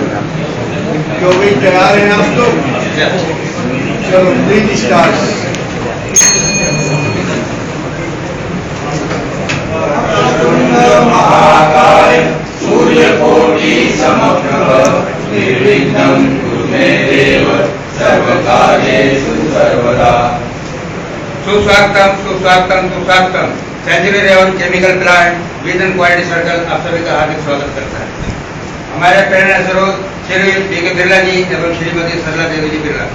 जो भी तैयार हैं आप लोग, चलो प्लीज स्टार्ट। महाकाय सूर्यकोटि समप्रभ निर्विघ्नं कुरु मे देव सर्वकार्येषु सर्वदा। सुस्वागतम सुस्वागतम सुस्वागतम। Century Raven chemical plant vision quality circle आप सभी का हार्दिक स्वागत करता है। हमारे प्रेरणा स्रोत श्री डी.के. बिरला जी एवं श्रीमती सरला देवी जी बिरला।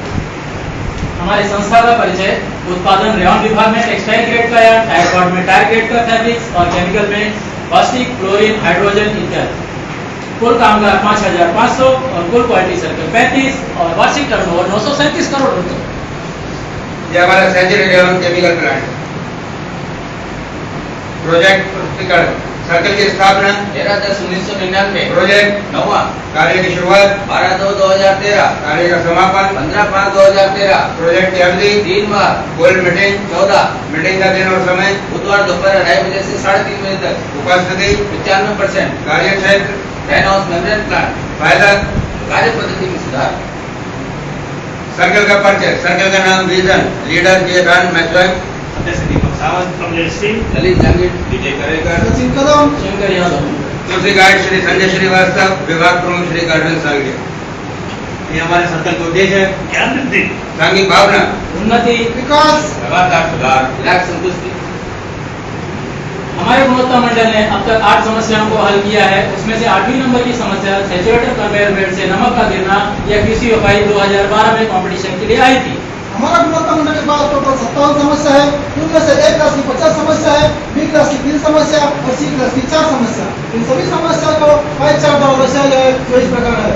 हमारी संस्था का परिचय उत्पादन रेवन विभाग में टेक्सटाइल ग्रेड का या टाइपॉड में टायर ग्रेड का फैब्रिक्स और केमिकल में प्लास्टिक, क्लोरीन, हाइड्रोजन इत्यादि। कुल कामगार 5,500 और कुल क्वालिटी सर्कल 35 और वार्षिक टर्नओवर 937 करोड़ रुपए। ये हमारा century Raven chemical plant project प्रस्तुतिकरण। सर्कल की स्थापना 13/10/1999। प्रोजेक्ट 9वां। कार्य की शुरुआत 12/2/2013। कार्य का समापन 15/5/2013। प्रोजेक्ट की अवधि 3 बार। Gold meeting 14। मीटिंग का दिन और समय बुधवार दोपहर 2:30 बजे से 3:30 बजे तक। उपस्थिति 95%। कार्य क्षेत्र ग्रीन हाउस मेम्ब्रेन प्लांट। फायदा कार्य पद्धति में सुधार। सर्कल का परिचय। सर्कल का नाम विजन। लीडर जे ब्रांड मैं स्वयं सदस्य दीपक सावंत, कमलेश सिंह, ललित जहांगीर, विजय करेकर, सचिन कदम, शंकर यादव। तुलसी गाइड श्री संजय श्रीवास्तव, विभाग प्रमुख श्री गार्डन सांगली। ये हमारे सर्कल का उद्देश्य है ज्ञान वृद्धि, सांघिक भावना, उन्नति, विकास, लगातार सुधार, ग्राहक संतुष्टि। हमारे गुणवत्ता मंडल ने अब तक 8 समस्याओं को हल किया है। उसमें से 8वीं नंबर की समस्या सैचुरेटेड कन्वेयर बेल्ट से नमक का गिरना यह कृषि व्यापारी 2012 में कंपटीशन के लिए आई थी। हमारा गुणवत्ता मंडल के पास टोटल 57 समस्या है। उनमें से A क्लास की 50 समस्या है, B क्लास की 3 समस्या और C क्लास की 4 समस्या। इन सभी समस्या को पाई चार्ट द्वारा दर्शाया गया है जो इस प्रकार है।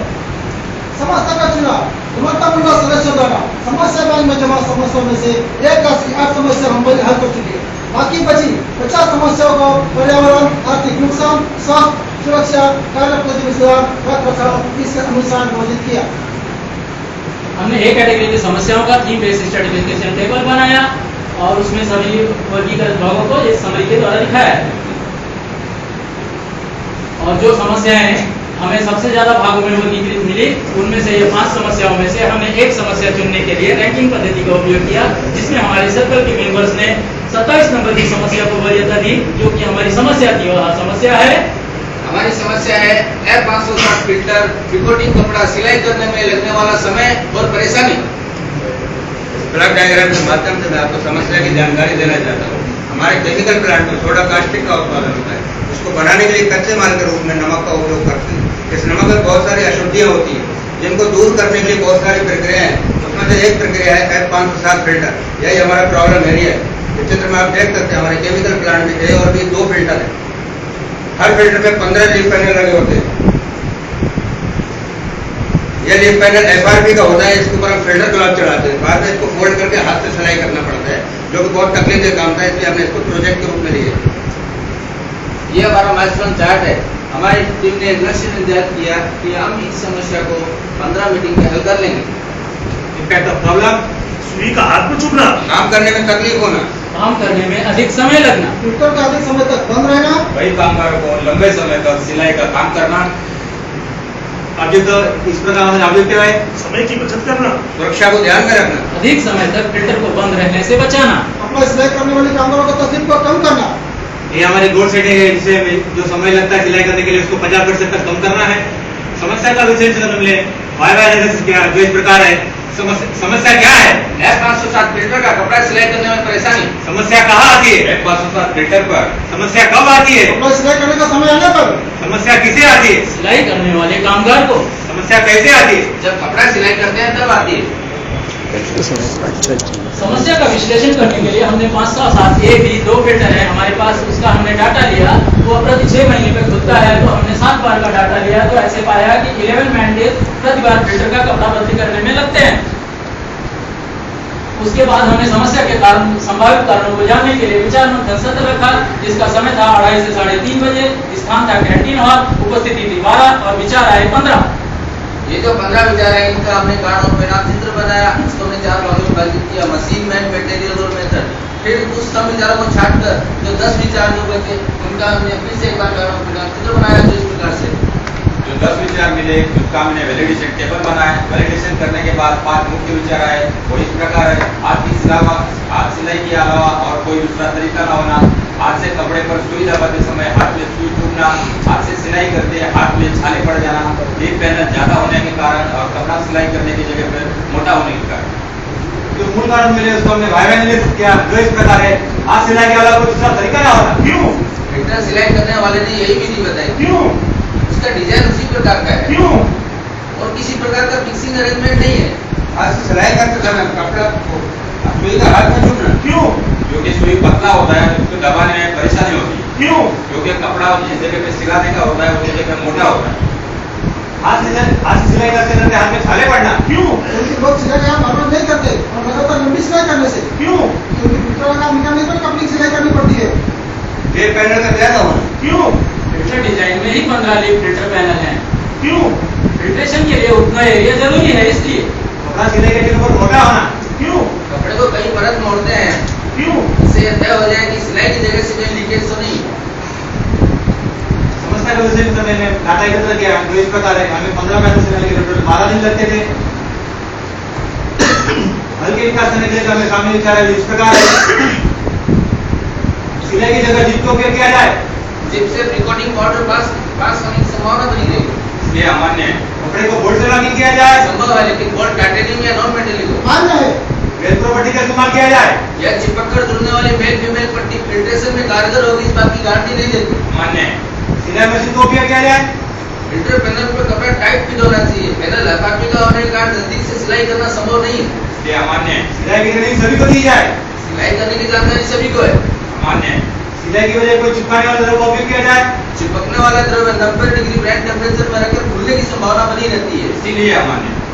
समस्या का चुनाव गुणवत्ता मंडल सदस्यों द्वारा समस्या बैंक में जमा समस्याओं में से A क्लास की 8 समस्या हम हल कर चुके हैं। बाकी बची 50 समस्याओं को पर्यावरण, आर्थिक नुकसान, स्वास्थ्य, सुरक्षा, कार्य पद्धति में सुधार, रख रखाव इसके अनुसार विभाजित किया। हमने एक कैटेगरी की समस्याओं का थीम बेस्ड स्ट्रेटिफिकेशन टेबल बनाया और उसमें सभी वर्गीकृत भागों को इस समरी के द्वारा दिखाया है। और जो समस्याएं हमें सबसे ज्यादा भागों में वर्गीकृत मिली उनमें से ये 5 समस्याओं में से हमने एक समस्या चुनने के लिए रैंकिंग पद्धति का उपयोग किया, जिसमें हमारे सर्कल के मेंबर्स ने 27 नंबर की समस्या को वरीयता दी, जो कि हमारी समस्या थी। और समस्या है हमारी समस्या है F560 फिल्टर रिपोर्टिंग कपड़ा सिलाई करने में लगने वाला समय और परेशानी। ब्लॉक डायग्राम के माध्यम से मैं आपको समस्या की जानकारी देना चाहता हूँ। हमारे केमिकल प्लांट में सोडा कास्टिक का उत्पादन होता है। इसको बनाने के लिए कच्चे माल के रूप में नमक का उपयोग करते हैं। इस नमक में बहुत सारी अशुद्धियाँ होती हैं, जिनको दूर करने के लिए बहुत सारी प्रक्रियाएं हैं। उसमें से एक प्रक्रिया है F560 फिल्टर। यही हमारा प्रॉब्लम एरिया है। इस चित्र में आप देख सकते हैं हमारे केमिकल प्लांट में A और B 2 फिल्टर है। हर फिल्टर में 15 लीफ पैनल लगे होते हैं। यह लीफ पैनल FRP का होता है। इसके ऊपर हम फिल्टर ग्लास चढ़ाते हैं। बाद में इसको फोल्ड करके हाथ से सिलाई करना पड़ता है, जो कि बहुत तकलीफ काम था। इसलिए हमने इसको प्रोजेक्ट के रूप में लिए। ये हमारा माइलस्टोन चार्ट है। हमारी टीम ने एक लक्ष्य निर्धारित किया कि हम इस समस्या को 15 मीटिंग में हल कर लेंगे। इम्पैक्ट ऑफ प्रॉब्लम, सुई का हाथ में चुभना, काम करने में तकलीफ होना, काम करने में अधिक समय लगना, फिल्टर का अधिक समय तक बंद रहना, वही कामगारों को लंबे समय तक सिलाई का काम करना। ऑब्जेक्टिव इस प्रकार हमारे ऑब्जेक्टिव है समय की बचत करना, सुरक्षा को ध्यान में रखना, अधिक समय तक फिल्टर को बंद रहने से बचाना, अपना सिलाई करने वाले कामगारों की तकलीफ को कम करना। ये हमारी गोल सेटिंग है, जिसे जो समय लगता है सिलाई करने के लिए उसको 50% तक कम करना है। समस्या का विश्लेषण हमने वाई एनालिसिस किया जो इस प्रकार है। समस्या क्या है? F560 फिल्टर का कपड़ा सिलाई करने में परेशानी। समस्या कहाँ आती है? F560 फिल्टर पर। समस्या कब आती है? अपना सिलाई करने का समय आने पर। समस्या किसे आती है? सिलाई करने वाले कामगार को। समस्या कैसे आती है? जब कपड़ा सिलाई करते हैं तब आती है। समस्या का विश्लेषण करने के लिए हमने 507 A, B 2 फिल्टर है हमारे पास, उसका हमने डाटा लिया। वो प्रति 6 महीने पे खुलता है, तो हमने 7 बार का डाटा लिया। तो ऐसे पाया कि 11 मैन डेज प्रति बार फिल्टर का कपड़ा बदली करने में लगते हैं। उसके बाद हमने समस्या के कारण संभावित कारणों को जानने के लिए विचार मंथन सत्र रखा, जिसका समय था 2:30 से 3:30 बजे। स्थान था कैंटीन हॉल, उपस्थिति थी 12 और विचार आए 15। ये जो 15 विचार है इनका हमने कारण और परिणाम चित्र बनाया। इसको हमने 4 भागों में विभाजित किया, मशीन, मैन, मटेरियल और मेथड। फिर उस सब विचारों को छांटकर जो 10 विचार जो बचे उनका हमने फिर से एक बार कारण और परिणाम चित्र बनाया, जो इस प्रकार से जो 10 विचार मिले, जिसका हमने वैलिडेशन टेबल बनाया। वैलिडेशन करने के बाद 5 मुख्य विचार आए, वो इस प्रकार है। हाथ सिलाई के अलावा और कोई दूसरा तरीका ना होना, हाथ से कपड़े पर सुई दबाते समय हाथ में सुई चुभना, हाथ से सिलाई करते हाथ में छाले पड़ जाना, एक पैनल ज्यादा होने के कारण और कपड़ा सिलाई करने की जगह पर मोटा होने के कारण। जो मूल कारण मिले उसको हमने वाइवा एनालिसिस किया, जो इस प्रकार है। हाथ सिलाई के अलावा कोई दूसरा तरीका ना होना। क्यों? फिल्टर सिलाई करने वाले ने यही विधि बताई। क्यों? उसका डिजाइन उसी प्रकार का है क्यों? और किसी प्रकार का फिक्सिंग अरेंजमेंट नहीं है। हाथ से सिलाई करते समय कपड़ा को सुई का हाथ में चुभना, क्यों? क्योंकि सुई पतला होता है, उसको दबाने में परेशानी होती है। क्यों? क्योंकि कपड़ा जिस जगह पे सिलाने का होता है उस जगह पे मोटा होता है। हाथ से सिलाई करते करते हाथ में छाले पड़ना, क्यों? क्योंकि लोग सिलाई का बर्बाद नहीं करते और लगातार लंबी सिलाई करने से, क्यों? क्योंकि फिल्टर का मैकेनिज्म कपलिंग सिलाई करनी पड़ती है। ये पैनल का ज्यादा होना, क्यों? फिल्टर डिजाइन में ही 15 लीफ फिल्टर पैनल हैं। क्यों? फिल्ट्रेशन के लिए उतना एरिया जरूरी है, इसलिए कपड़ा सिलाई के लिए ऊपर मोटा होना, क्यों? कपड़े को कई परत मोड़ते हैं, क्यों? इससे यह तय हो जाए कि सिलाई की जगह से कहीं लीकेज तो नहीं। समस्या के वजह से मैंने डाटा एकत्र किया, जो इस प्रकार है। हमें 15 मिनट से सिलाई के लिए 12 दिन लगते थे। हल्के विकास करने के लिए हमें सामने विचार है, इस प्रकार है। सिलाई की जगह जिप का उपयोग किया जाए, जिप से रिकॉर्डिंग पाउडर पास होने की संभावना बनी रहेगी। ये अमान्य है। कपड़े को बोल्ट से लॉकिंग किया जाए, संभव है, लेकिन बोल्ट टाइटेनियम या नॉन मेटेलिक हो। मान्य है। वेल्क्रो पट्टी का इस्तेमाल किया जाए, यह चिपक कर जुड़ने वाली मेल फीमेल पट्टी फिल्ट्रेशन में कारगर होगी, इस बात की गारंटी नहीं देती। मान्य है। सिलाई मशीन का उपयोग किया जाए, फिल्टर पैनल पर कपड़ा टाइट फिट होना चाहिए। पैनल अपार्टमेंट का होने के कारण नजदीक से सिलाई करना संभव नहीं है। ये अमान्य है। सिलाई की ट्रेनिंग सभी को दी जाए, सिलाई करने की जानकारी सभी को है। अमान्य है। सिलाई की वजह कोई चिपकाने वाला द्रव का उपयोग किया जाए, चिपकने वाला द्रव्य 90 डिग्री ब्रांड टेम्परेचर में रखकर खुलने की संभावना बनी रहती है। इसीलिए अमान्य है।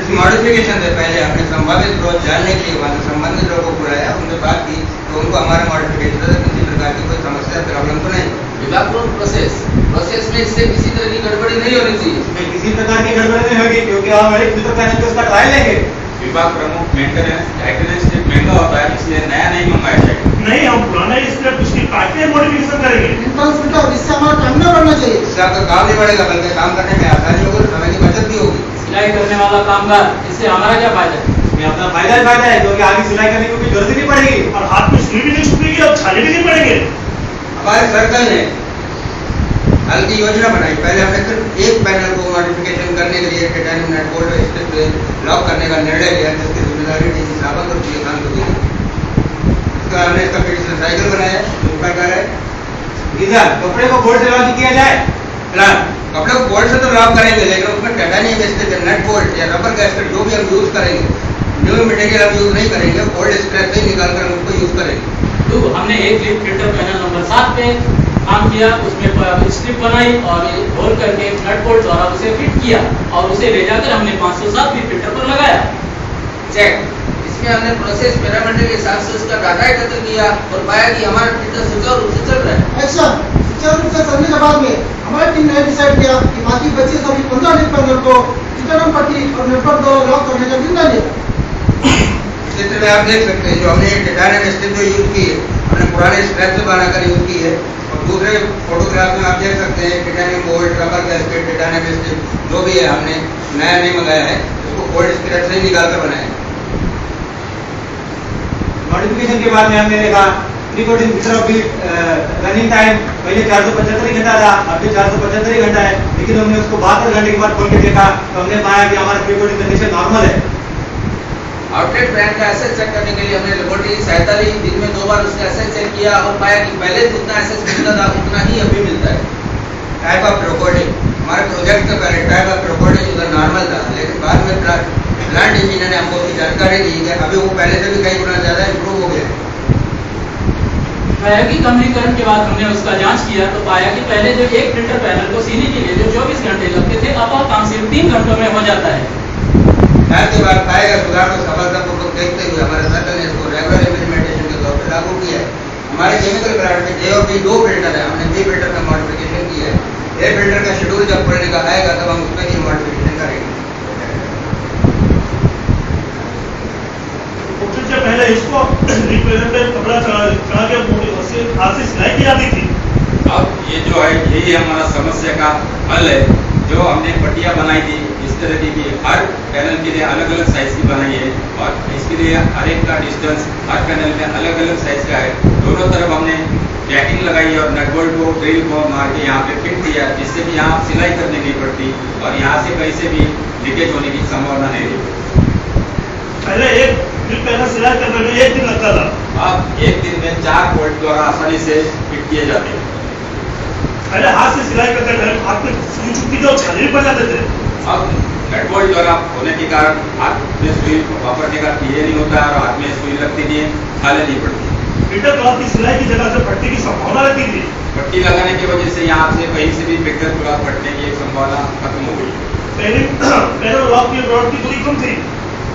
इस मॉडिफिकेशन से पहले हमने संभावित ग्रोथ जानने के लिए वहाँ संबंधित लोगों को बुलाया, उनसे बात की तो उनको हमारे मॉडिफिकेशन से किसी प्रकार की कोई समस्या प्रॉब्लम तो नहीं। विभागपूर्ण प्रोसेस में इससे किसी तरह की गड़बड़ी नहीं होनी चाहिए। इसमें किसी प्रकार की गड़बड़ी नहीं होगी, क्योंकि हम एक फिल्टर पैनल पे उसका ट्रायल लेंगे। विभाग प्रमुख मेंटेनेंस महंगा होता है, इसलिए नया नहीं मंगाया जाएगा। नहीं, हम पुराना इसका उसकी काटने मॉडिफिकेशन करेंगे। इंट्रांस फिल्टर, इससे हमारा टाइम न बढ़ना चाहिए। इससे आपका काम नहीं बढ़ेगा, बल्कि काम करने में आसानी होगी, समय की बचत भी होगी। सिलाई करने वाला कामगार, इससे हमारा क्या फायदा है? इसमें अपना फायदा ही फायदा है, क्योंकि आगे सिलाई करने की कोई जरूरत ही नहीं पड़ेगी। और हाथ में सुई भी नहीं छुपेगी और छाले भी नहीं पड़ेंगे। हमारे सर्कल ने हल की योजना बनाई। पहले हमने सिर्फ एक पैनल को मॉडिफिकेशन करने के लिए टाइटेनियम नट बोल्ट स्टिक से लॉक करने का निर्णय लिया, जिसकी जिम्मेदारी डीजी साहब और श्रीकांत को दी। इसका हमने इसका फिर से साइकिल बनाया, इस प्रकार है। इधर कपड़े को बोल्ट से लॉक किया जाए, कपड़े को बोल्ट से तो लॉक करेंगे, लेकिन उसमें टाइटेनियम स्टिक नट बोल्ट या रबर गैस्केट जो भी हम यूज करेंगे, न्यू मटेरियल हम यूज नहीं करेंगे, बोल्ट स्क्रैप से निकाल कर हम उसको यूज करेंगे। तो हमने एक लीफ फिल्टर पैनल नंबर 7 पे काम किया, उसमें स्ट्रिप बनाई और होल करके नट बोल्ट द्वारा उसे फिट किया और उसे ले जाकर हमने 507 लीफ फिल्टर पर लगाया। चेक। इसमें हमने प्रोसेस पैरामीटर के हिसाब से उसका डाटा एकत्र किया और पाया कि हमारा फिल्टर सुचारू रूप से चल रहा है। एक्शन। सुचारू रूप से चलने के बाद में हमारी टीम ने डिसाइड किया कि बाकी बचे सभी 15 लीफ पैनल को टिटानियम पट्टी और नेटवर्क द्वारा लॉक करने का निर्णय लिया। चित्र में आप देख सकते हैं, जो हमने टाइटेनियम स्टिक जो यूज की है, हमने पुराने स्क्रैप से बनाकर यूज की है। और दूसरे फोटोग्राफ में आप देख सकते हैं titanium bolt, rubber gasket, titanium stick जो भी है, हमने नया नहीं मंगाया है, उसको ओल्ड स्क्रैप से ही निकाल कर बनाया है। मॉडिफिकेशन के बाद में हमने देखा recording meter of beat running time पहले 475 घंटा था, अब भी 475 घंटा है, लेकिन हमने उसको 72 घंटे के बाद खोल के देखा तो हमने पाया कि हमारा रिकॉर्डिंग कंडीशन नॉर्मल है। आउटलेट ब्रांड का एसेस चेक करने के लिए हमने लेबोरेटरी की सहायता ली। दिन में 2 बार उसका एसेस चेक किया और पाया कि पहले जितना एसेस मिलता था उतना ही अभी मिलता है। टाइप ऑफ रिकॉर्डिंग, हमारे प्रोजेक्ट से पहले टाइप ऑफ रिकॉर्डिंग उधर नॉर्मल था, लेकिन बाद में प्लांट इंजीनियर ने हमको उसकी जानकारी दी कि अभी वो पहले से भी कई गुना ज्यादा इम्प्रूव हो गया। प्रायोगिक अम्लीकरण के बाद हमने उसका जांच किया तो पाया कि पहले जो एक फिल्टर पैनल को सीने के लिए जो 24 घंटे लगते थे, अब वह काम सिर्फ 3 घंटों में हो जाता है। जांच के बाद पाया गया सुधार को सफलतापूर्वक देखते हुए हमारे सर्कल ने इसको रेगुलर इम्प्लीमेंटेशन के तौर पर लागू किया है। हमारे केमिकल प्लांट में ए और बी 2 फिल्टर है, हमने बी फिल्टर का मॉडिफिकेशन किया है। ए फिल्टर का शेड्यूल जब खुलने का आएगा तब हम उसमें ही मॉडिफिकेशन करेंगे। से पहले इसको रिप्रेजेंटेटिव कपड़ा चढ़ा के हाथ से सिलाई की जाती थी। अब ये जो है यही हमारा समस्या का हल है। जो हमने पट्टियाँ बनाई थी इस तरीके की, हर पैनल के लिए अलग अलग साइज की बनाई है और इसके लिए हर एक का डिस्टेंस हर पैनल में अलग अलग साइज का है। दोनों तरफ हमने जैकिंग लगाई है और नट बोल्ट को ड्रिल को मार के यहाँ पे फिट किया, जिससे कि यहाँ सिलाई करनी नहीं पड़ती और यहाँ से कहीं से भी लीकेज होने की संभावना नहीं रहती। पहले एक पैनल सिलाई करने में 1 दिन लगता था, अब एक दिन में 4 बोल्ट द्वारा आसानी से फिट किए जाते हैं। पहले हाथ से सिलाई करते थे, हाथ में सुई चुपती जो छाली पड़ जाते थे। अब नट बोल्ट द्वारा होने के कारण हाथ में सुई वापरने का ये नहीं होता है और हाथ में सुई लगती नहीं है, खाले नहीं पड़ती। फिल्टर क्लॉथ की सिलाई की जगह से पट्टी की संभावना रहती थी। पट्टी लगाने की वजह से यहाँ से कहीं से भी फिल्टर क्लॉथ फटने की एक संभावना खत्म हो गई। पहले लॉक की रॉड की दूरी कम थी,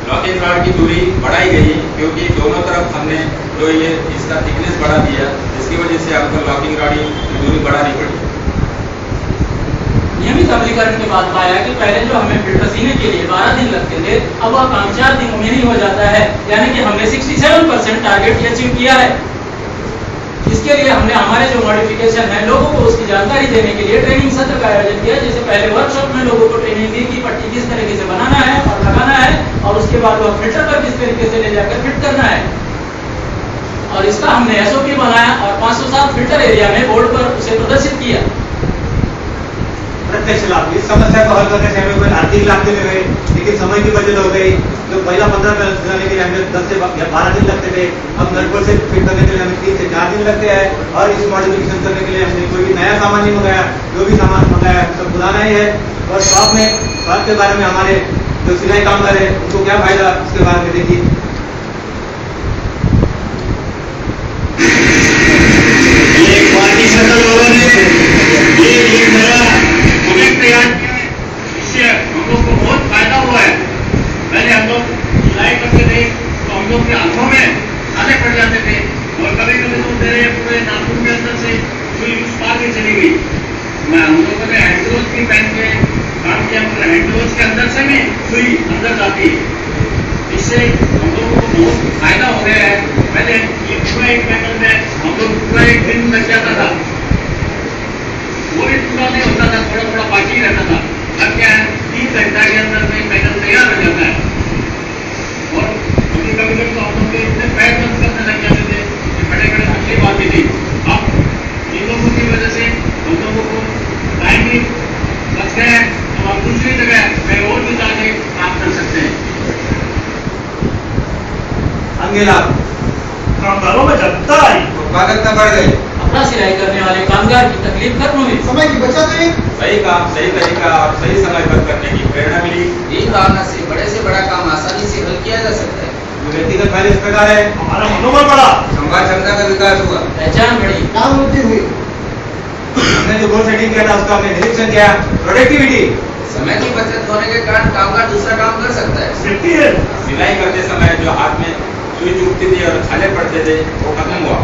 लॉकिंग रॉड की दूरी बढ़ाई गई क्योंकि दोनों तरफ हमने जो ये इसका थिकनेस बढ़ा दिया, जिसकी वजह से हमको लॉकिंग रॉड की दूरी बढ़ानी पड़ी। नियमित अमलीकरण के बाद पाया कि पहले जो हमें फिल्टर सीने के लिए 12 दिन लगते थे, अब वह काम 4 दिनों में ही हो जाता है, यानी कि हमने 67% टारगेट अचीव किया है। इसके लिए हमने हमारे जो मॉडिफिकेशन है, लोगों को उसकी जानकारी देने के लिए ट्रेनिंग सत्र का आयोजन किया। जैसे पहले वर्कशॉप में लोगों को ट्रेनिंग दी कि पट्टी किस तरीके से बनाना है और लगाना है, और उसके बाद वह फिल्टर पर किस तरीके से ले जाकर फिट करना है। और इसका हमने SOP बनाया और 507 फिल्टर एरिया में बोर्ड पर उसे प्रदर्शित किया। प्रत्यक्ष लाभ, इस समस्या को हल करने से हमें कोई आर्थिक लाभ नहीं हुए, लेकिन समय की बचत हो गई। जो पहला 15 पैनल बनाने के लिए हमें 10 से 12 दिन लगते थे, अब नट बोल्ट से फिट करने के लिए हमें 3 से 4 दिन लगते हैं। और इस मॉडिफिकेशन करने के लिए हमने कोई भी नया सामान नहीं मंगाया, जो भी सामान मंगाया सब पुराना ही है। और शॉप के बारे में हमारे जो सिलाई कामगार है उनको क्या फायदा, उसके बारे में देखिए। एक पार्टी सकल लोगों ने ये नया प्रोजेक्ट तैयार किया है, इससे हम लोग को बहुत फायदा हुआ है। पहले हम लोग सिलाई करते थे तो हम लोग के हाथों में छाले पड़ जाते थे और कभी कभी तो मेरे पूरे नाखून के अंदर से सुई उस पार के चली गई। हम लोगों ने हैंडग्लोव्स भी पहन के काम किया, मतलब हैंडग्लोव्स के अंदर से भी सुई अंदर जाती है। इससे हम लोगों को बहुत फायदा हो गया है। पहले ये पूरा एक पैनल में हम लोग पूरा एक दिन लग जाता था, वो भी पूरा नहीं होता था, थोड़ा थोड़ा बाकी रहता था। अब क्या है, 3 घंटा के अंदर में पैनल तैयार हो जाता है। और कभी कभी तो हम लोग इतने पैर बंद करने लग जाते थे कि खड़े खड़े तकलीफ आती थी। अब इन लोगों की वजह से हम लोगों को टाइम भी बच गया है, तो आप दूसरी जगह कहीं और भी जाके काम कर सकते हैं। अन्य लाभ, कामगारों में जनता आई, उत्पादकता बढ़ गई, अपना सिलाई करने वाले कामगार की तकलीफ खत्म हुई, समय की बचत हुई, सही काम सही तरीका और सही समय पर करने की प्रेरणा मिली। यही भावना से बड़ा काम आसानी से हल किया जा सकता है। जो व्यक्तिगत फायदे इस प्रकार है। हमारा मनोबल बढ़ा, संवाद क्षमता का विकास हुआ, पहचान बढ़ी, काम वृद्धि हुई, हमने जो गोल सेटिंग किया था उसका हमने निरीक्षण किया। प्रोडक्टिविटी, समय की बचत होने के कारण कामगार दूसरा काम कर सकता है। सेफ्टी है। सिलाई करते समय जो हाथ में सुई चुभती थी और छाले पड़ते थे वो खत्म हुआ।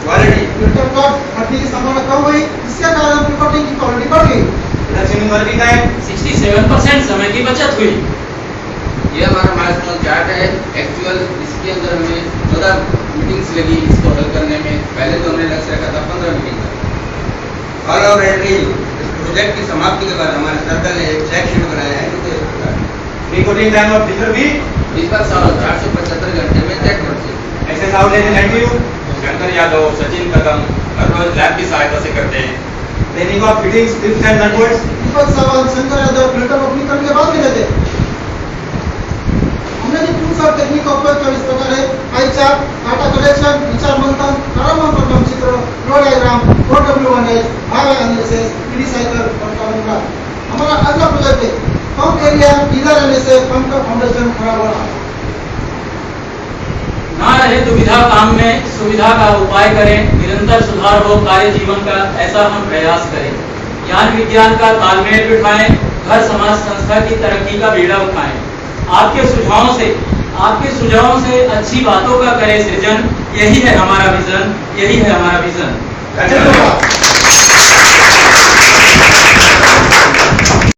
क्वालिटी, फिल्टर क्लॉथ फटने की संभावना कम हुई, इसके कारण रिपोर्टिंग की क्वालिटी बढ़ गई। रिडक्शन वर्किंग टाइम, 67% समय की बचत हुई। ये हमारा माइलस्टोन चार्ट है। एक्चुअल इसके अंदर हमें 14 मीटिंग्स लगी इसको हल करने में। पहले तो हमने लक्ष्य रखा था 15 मीटिंग। फॉल और एंट्री, इस प्रोजेक्ट की समाप्ति के बाद हमारे सर्कल ने एक चेक शीट बनाया है। रिपोर्टिंग टाइम ऑफ फिल्टर भी इस बार 475 घंटे में चेक करते। ऐसे आउटलाइन इंटरव्यू, शंकर यादव, सचिन कदम हर रोज लैब की सहायता से करते हैं। Training of fittings, clips and nut bolts, Deepak Sawant, Shankar Yadav filter opening करने के बाद मिले थे। हमने जो टूल्स और टेक्निक का उपयोग किया इस प्रकार है: पाई चार्ट, डाटा कलेक्शन, विचार मंथन, प्रारंभ चित्र, फ्लो डायग्राम, OW1H, भाग एनालिसिस, 3D साइकिल और कॉलम। हमारा अगला प्रोजेक्ट है पंप एरिया गीला रहने से पंप का फाउंडेशन खराब हो रहा है। ना रहे दुविधा काम में सुविधा का उपाय करें, निरंतर सुधार हो कार्य जीवन का, ऐसा हम प्रयास करें। ज्ञान विज्ञान का तालमेल बिठाएं, घर समाज संस्था की तरक्की का बीड़ा उठाएं। आपके सुझावों से अच्छी बातों का करें सृजन, यही है हमारा विजन, यही है हमारा विजन। धन्यवाद।